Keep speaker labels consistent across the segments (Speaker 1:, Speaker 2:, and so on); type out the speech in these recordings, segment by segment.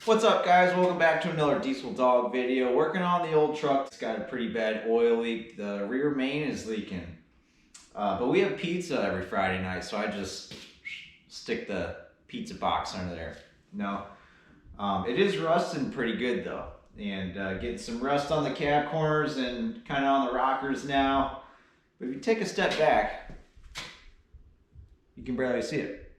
Speaker 1: What's up, guys? Welcome back to another Diesel Dog video. Working on the old truck. It's got a pretty bad oil leak. The rear main is leaking. But we have pizza every Friday night, so I just stick the pizza box under there. No, it is rusting pretty good though. And getting some rust on the cab corners and kind of on the rockers now. But if you take a step back, you can barely see it.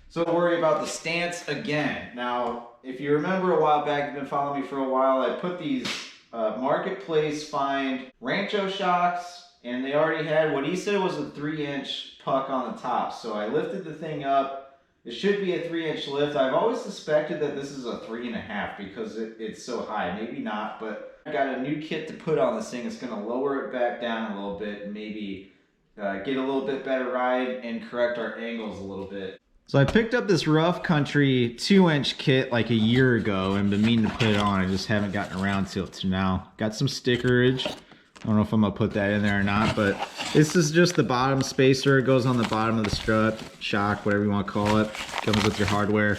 Speaker 1: So don't worry about the stance again. Now, if you remember a while back, you've been following me for a while, I put these Marketplace find Rancho shocks, and they already had what he said was a 3-inch puck on the top. So I lifted the thing up. It should be a 3-inch lift. I've always suspected that this is a 3.5 because it's so high. Maybe not, but I got a new kit to put on this thing. It's gonna lower it back down a little bit and maybe get a little bit better ride and correct our angles a little bit. So I picked up this Rough Country 2-inch kit like a year ago and been meaning to put it on. I just haven't gotten around to it now. Got some stickerage. I don't know if I'm gonna put that in there or not, but this is just the bottom spacer. It goes on the bottom of the strut, shock, whatever you want to call it. Comes with your hardware.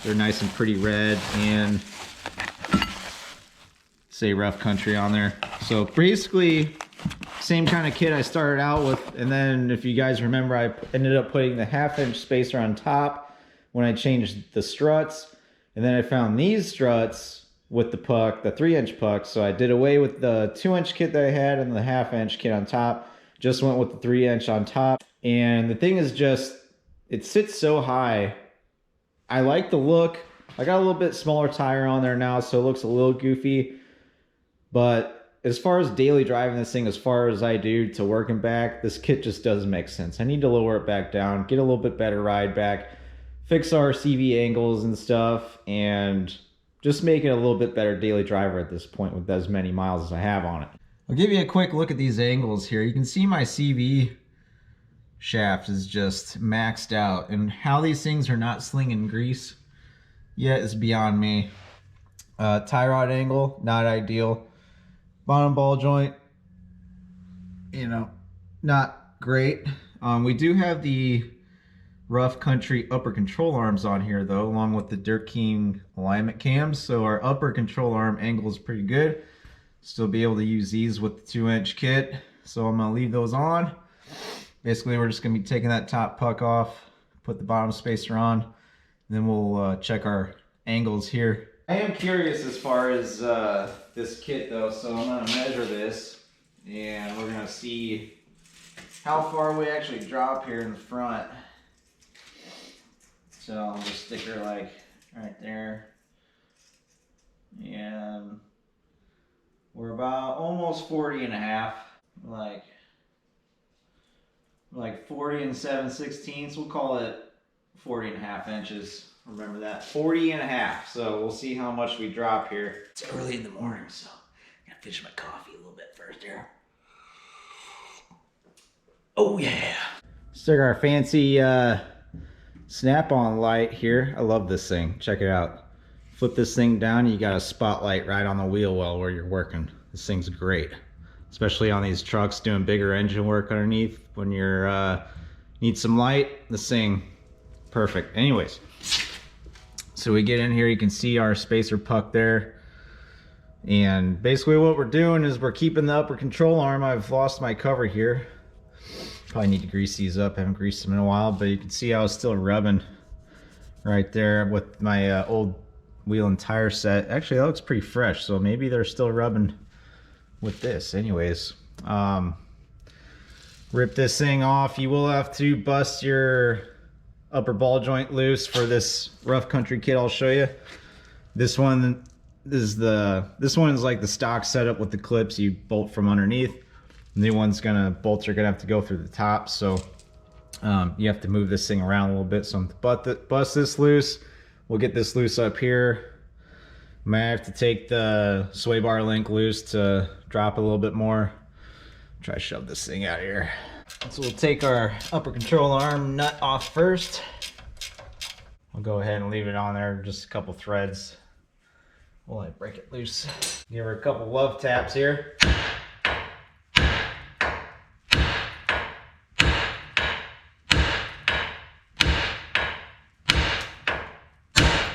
Speaker 1: They're nice and pretty red and say Rough Country on there. So basically, same kind of kit I started out with, and then if you guys remember, I ended up putting the 1/2-inch spacer on top when I changed the struts, and then I found these struts with the puck, the 3-inch puck, so I did away with the 2-inch kit that I had and the 1/2-inch kit on top, just went with the 3-inch on top. And the thing is just, it sits so high. I like the look. I got a little bit smaller tire on there now, so it looks a little goofy, but as far as daily driving this thing, as far as I do to work and back, this kit just doesn't make sense. I need to lower it back down, get a little bit better ride back, fix our CV angles and stuff, and just make it a little bit better daily driver at this point with as many miles as I have on it. I'll give you a quick look at these angles here. You can see my CV shaft is just maxed out, and how these things are not slinging grease yet is beyond me. Tie rod angle, not ideal. Bottom ball joint, you know, not great. We do have the Rough Country upper control arms on here though, along with the Dirt King alignment cams. So our upper control arm angle is pretty good. Still be able to use these with the 2-inch kit. So I'm gonna leave those on. Basically, we're just gonna be taking that top puck off, put the bottom spacer on, and then we'll check our angles here. I am curious as far as this kit though, so I'm gonna measure this and we're gonna see how far we actually drop here in the front. So I'll just stick her like right there, and we're about almost 40.5, like 40 7/16. We'll call it 40.5 inches. Remember that, 40.5. So we'll see how much we drop here. It's early in the morning, so I gotta finish my coffee a little bit first here. Oh yeah. Stick our fancy snap-on light here. I love this thing. Check it out. Flip this thing down, you got a spotlight right on the wheel well where you're working. This thing's great, especially on these trucks doing bigger engine work underneath. When you're need some light, this thing perfect. Anyways. So we get in here, you can see our spacer puck there. And basically what we're doing is we're keeping the upper control arm. I've lost my cover here. Probably need to grease these up. I haven't greased them in a while, but you can see I was still rubbing right there with my old wheel and tire set. Actually, that looks pretty fresh, so maybe they're still rubbing with this. Anyways, rip this thing off. You will have to bust your upper ball joint loose for this Rough Country kit I'll show you. This one is like the stock setup with the clips you bolt from underneath. The new one's bolts are gonna have to go through the top, so you have to move this thing around a little bit. So I'm gonna bust this loose. We'll get this loose up here. Might have to take the sway bar link loose to drop a little bit more. Try to shove this thing out of here. So we'll take our upper control arm nut off first. I'll go ahead and leave it on there, just a couple threads while I break it loose. Give her a couple love taps here.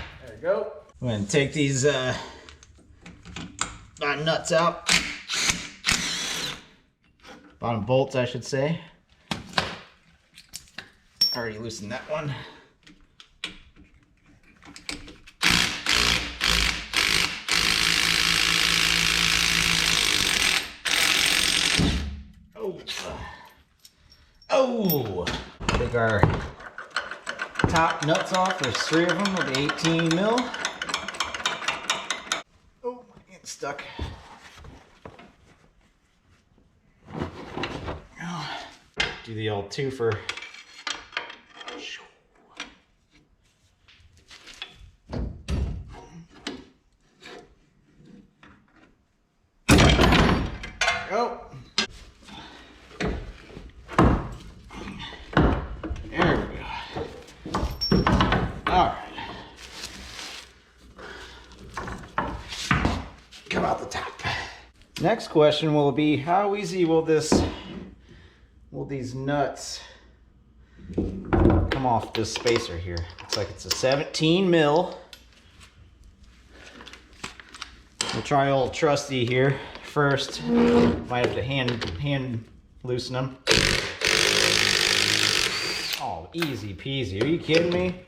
Speaker 1: There we go. I'm gonna take these nuts out. Bottom bolts, I should say. Already loosened that one. Oh! Take our top nuts off. There's 3 of them with 18 mil. Oh, it's stuck. Do the old twofer. Go. There we go. All right. Come out the top. Next question will be, how easy will these nuts come off this spacer here? Looks like it's a 17 mil. We'll try old trusty here first. Might have to hand loosen them. Oh, easy peasy. Are you kidding me?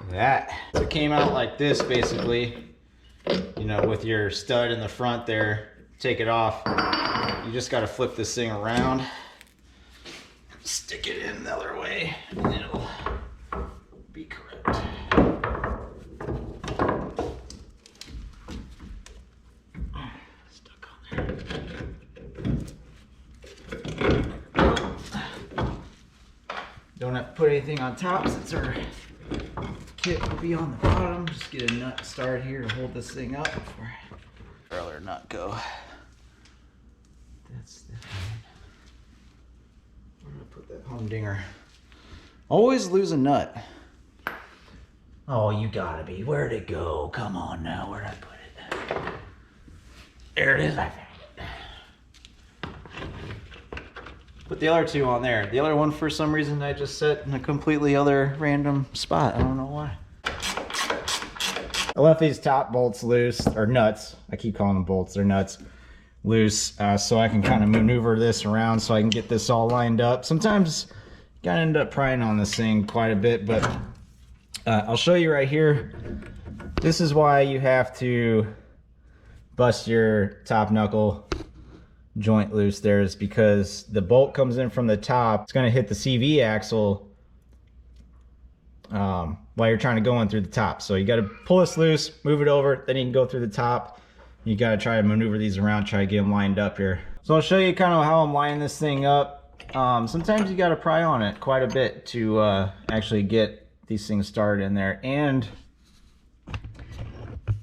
Speaker 1: That. So it came out like this basically, you know, with your stud in the front there. Take it off. You just got to flip this thing around, stick it in the other way, and it'll be correct. Stuck on there. Don't have to put anything on top since our kit will be on the bottom. Just get a nut started here to hold this thing up before our other nut go. That's the where did I put that humdinger? Always lose a nut. Oh, you gotta be. Where'd it go? Come on now. Where'd I put it? There it is. I found it. Put the other 2 on there. The other one, for some reason, I just set in a completely other random spot. I don't know why. I left these top bolts loose, or nuts. I keep calling them bolts. They're nuts. Loose, so I can kind of maneuver this around so I can get this all lined up. Sometimes you gotta end up prying on this thing quite a bit, but I'll show you right here. This is why you have to bust your top knuckle joint loose there, is because the bolt comes in from the top. It's going to hit the CV axle while you're trying to go in through the top. So you got to pull this loose, move it over, then you can go through the top. You got to try to maneuver these around, try to get them lined up here. So I'll show you kind of how I'm lining this thing up. Sometimes you got to pry on it quite a bit to actually get these things started in there, and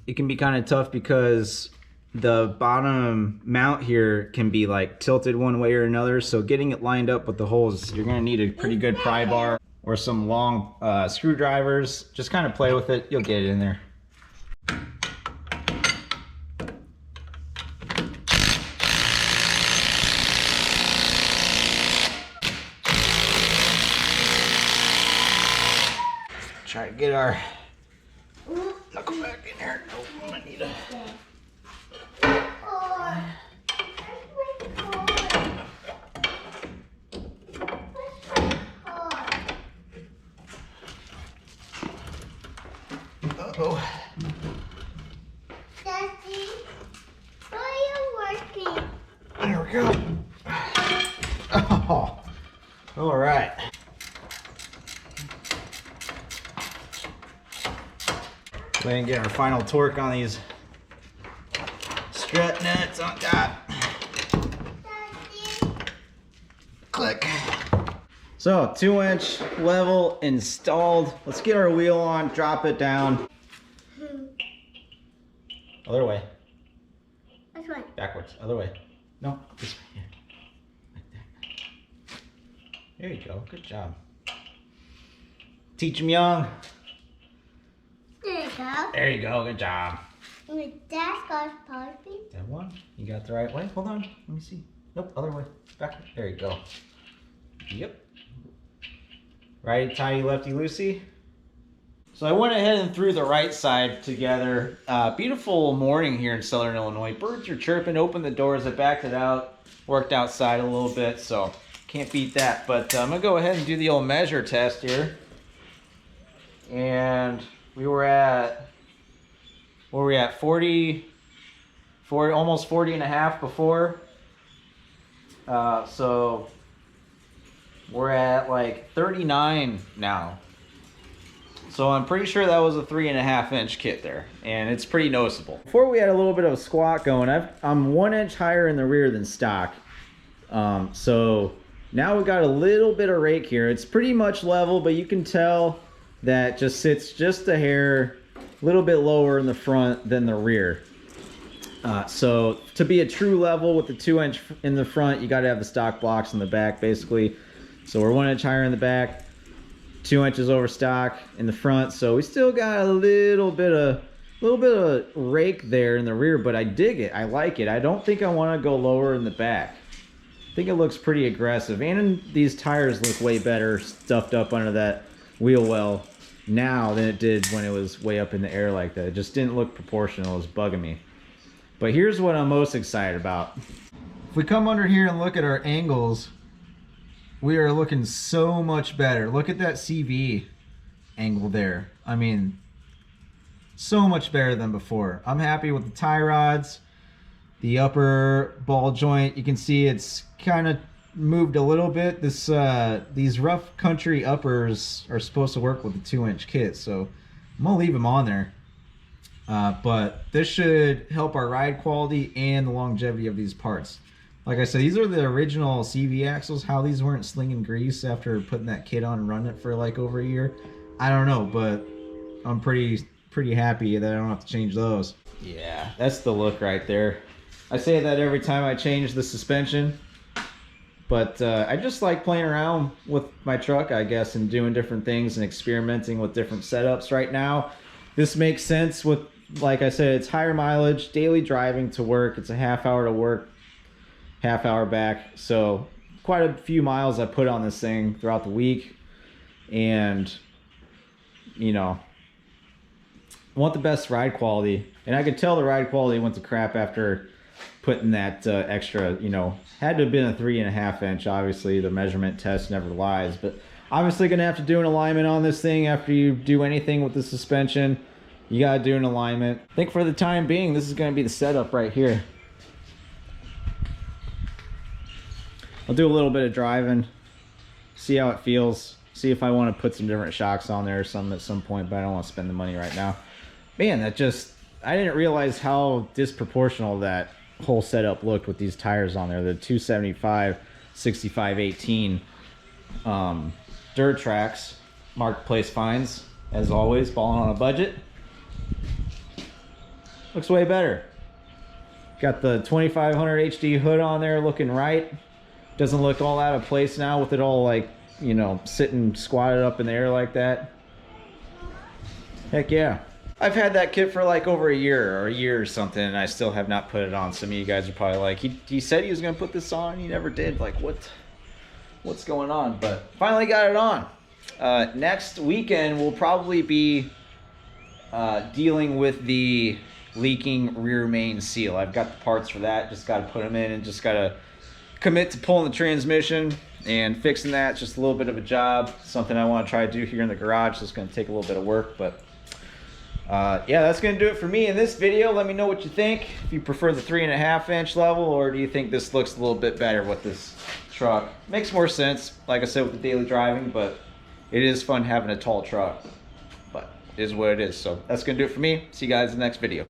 Speaker 1: it can be kind of tough because the bottom mount here can be like tilted one way or another. So getting it lined up with the holes, you're going to need a pretty good pry bar or some long screwdrivers. Just kind of play with it, you'll get it in there. Try to get our knuckle back in here. Oh, I need a... Uh-oh.
Speaker 2: Daddy, why are you working?
Speaker 1: There we go. Oh, all right. Go ahead and get our final torque on these strut nuts on top.
Speaker 2: Daddy.
Speaker 1: Click. So 2-inch level installed. Let's get our wheel on, drop it down. Other way.
Speaker 2: Which way?
Speaker 1: Backwards. Other way. No, this way. Here. Like that. There you go. Good job. Teach 'em young.
Speaker 2: There you go.
Speaker 1: There you go. Good job.
Speaker 2: That's got puppy.
Speaker 1: That one? You got the right way? Hold on. Let me see. Nope, other way. Back. There you go. Yep. Righty tighty, lefty loosey. So I went ahead and threw the right side together. Beautiful morning here in Southern Illinois. Birds are chirping. Opened the doors. I backed it out. Worked outside a little bit, so can't beat that. But I'm gonna go ahead and do the old measure test here. And we were at, where were we at? 40, almost 40 and a half before. So we're at like 39 now. So I'm pretty sure that was a 3.5 inch kit there, and it's pretty noticeable. Before we had a little bit of a squat going, I'm 1 inch higher in the rear than stock. So now we got a little bit of rake here. It's pretty much level, but you can tell that just sits just a hair, a little bit lower in the front than the rear. So to be a true level with the 2 inch in the front, you got to have the stock blocks in the back, basically. So we're 1 inch higher in the back, 2 inches over stock in the front. So we still got a little bit of rake there in the rear, but I dig it. I like it. I don't think I want to go lower in the back. I think it looks pretty aggressive, and these tires look way better stuffed up under that wheel well now than it did when it was way up in the air like that. It just didn't look proportional. It was bugging me. But here's what I'm most excited about. If we come under here and look at our angles, we are looking so much better. Look at that CV angle there. I mean, so much better than before. I'm happy with the tie rods, the upper ball joint. You can see it's kind of moved a little bit. These rough country uppers are supposed to work with the 2 inch kit, so I'm gonna leave them on there. But this should help our ride quality and the longevity of these parts. Like I said, these are the original CV axles. How these weren't slinging grease after putting that kit on and running it for like over a year, I don't know, but I'm pretty happy that I don't have to change those. Yeah, that's the look right there. I say that every time I change the suspension, but I just like playing around with my truck, I guess, and doing different things and experimenting with different setups. Right now, this makes sense with, like I said, it's higher mileage, daily driving to work. It's a half hour to work, half hour back. So quite a few miles I put on this thing throughout the week. And, you know, I want the best ride quality. And I could tell the ride quality went to crap after putting that extra, you know, had to have been a 3.5 inch. Obviously, the measurement test never lies. But obviously going to have to do an alignment on this thing after you do anything with the suspension. You got to do an alignment. I think for the time being, this is going to be the setup right here. I'll do a little bit of driving, see how it feels, see if I want to put some different shocks on there or something at some point, but I don't want to spend the money right now. Man, that just, I didn't realize how disproportional that whole setup looked with these tires on there. The 275 6518 dirt tracks, marketplace finds, as always, balling on a budget. Looks way better. Got the 2500 HD hood on there, looking right. Doesn't look all out of place now with it all, like, you know, sitting squatted up in the air like that. Heck yeah. I've had that kit for like over a year or something, and I still have not put it on. Some of you guys are probably like, he said he was gonna put this on, he never did. Like, what's going on? But finally got it on. Next weekend we'll probably be dealing with the leaking rear main seal. I've got the parts for that, just got to put them in and just got to commit to pulling the transmission and fixing that. It's just a little bit of a job, something I want to try to do here in the garage. So it's going to take a little bit of work, but yeah, that's going to do it for me in this video. Let me know what you think, if you prefer the 3.5 inch level, or do you think this looks a little bit better with this truck. Makes more sense, like I said, with the daily driving, but it is fun having a tall truck. But it is what it is. So that's going to do it for me. See you guys in the next video.